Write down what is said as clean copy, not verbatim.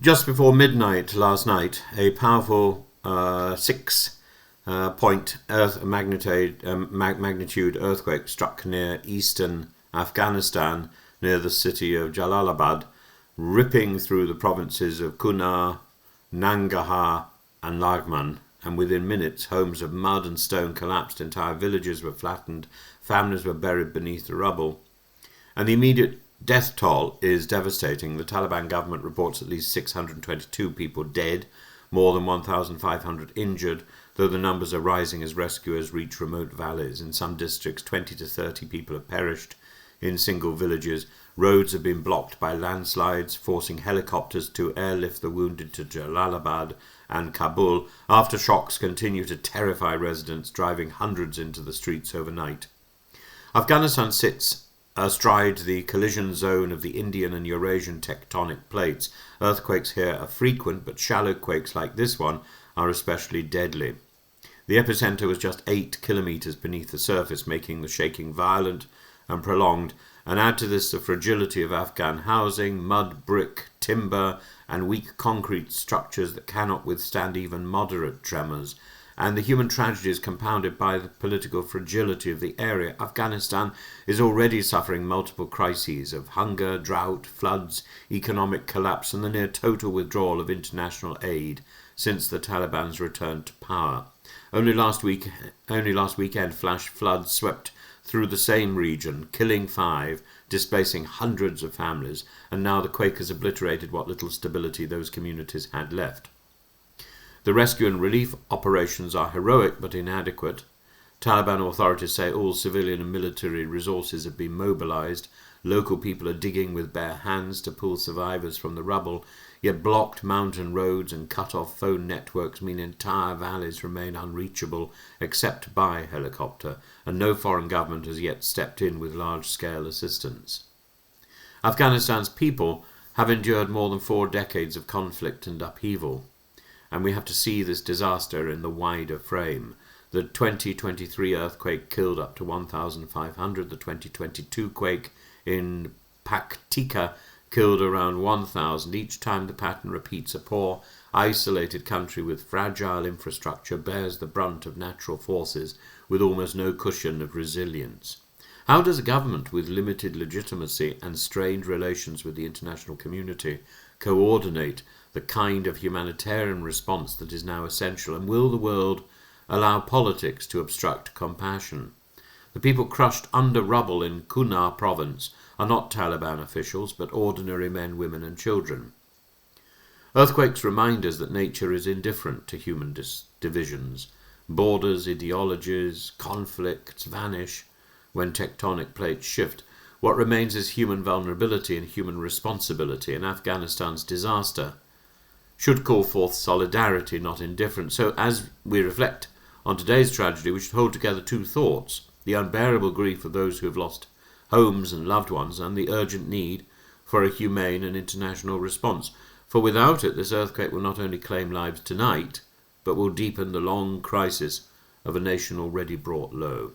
Just before midnight last night, a powerful 6-point magnitude earthquake struck near eastern Afghanistan, near the city of Jalalabad, ripping through the provinces of Kunar, Nangarhar and Laghman, and within minutes homes of mud and stone collapsed, entire villages were flattened, families were buried beneath the rubble. And the immediate death toll is devastating. The Taliban government reports at least 622 people dead, more than 1,500 injured, though the numbers are rising as rescuers reach remote valleys. In some districts, 20 to 30 people have perished in single villages. Roads have been blocked by landslides, forcing helicopters to airlift the wounded to Jalalabad and Kabul. Aftershocks continue to terrify residents, driving hundreds into the streets overnight. Afghanistan sits astride the collision zone of the Indian and Eurasian tectonic plates. Earthquakes here are frequent, but shallow quakes like this one are especially deadly. The epicenter was just 8 kilometers beneath the surface, making the shaking violent and prolonged. And add to this the fragility of Afghan housing, mud, brick, timber, and weak concrete structures that cannot withstand even moderate tremors, and the human tragedies compounded by the political fragility of the area. Afghanistan is already suffering multiple crises of hunger, drought, floods, economic collapse, and the near total withdrawal of international aid since the Taliban's return to power. Only last weekend, flash floods swept through the same region, killing 5, displacing hundreds of families, and now the quake has obliterated what little stability those communities had left. The rescue and relief operations are heroic but inadequate. Taliban authorities say all civilian and military resources have been mobilized. Local people are digging with bare hands to pull survivors from the rubble, yet blocked mountain roads and cut-off phone networks mean entire valleys remain unreachable except by helicopter, and no foreign government has yet stepped in with large-scale assistance. Afghanistan's people have endured more than 4 decades of conflict and upheaval, and we have to see this disaster in the wider frame. The 2023 earthquake killed up to 1,500. The 2022 quake in Paktika killed around 1,000. Each time the pattern repeats, a poor, isolated country with fragile infrastructure bears the brunt of natural forces with almost no cushion of resilience. How does a government with limited legitimacy and strained relations with the international community coordinate the kind of humanitarian response that is now essential, and will the world allow politics to obstruct compassion? The people crushed under rubble in Kunar province are not Taliban officials, but ordinary men, women and children. Earthquakes remind us that nature is indifferent to human divisions. Borders, ideologies, conflicts vanish when tectonic plates shift. What remains is human vulnerability and human responsibility, and Afghanistan's disaster should call forth solidarity, not indifference. So as we reflect on today's tragedy, we should hold together 2 thoughts: the unbearable grief of those who have lost homes and loved ones, and the urgent need for a humane and international response. For without it, this earthquake will not only claim lives tonight, but will deepen the long crisis of a nation already brought low.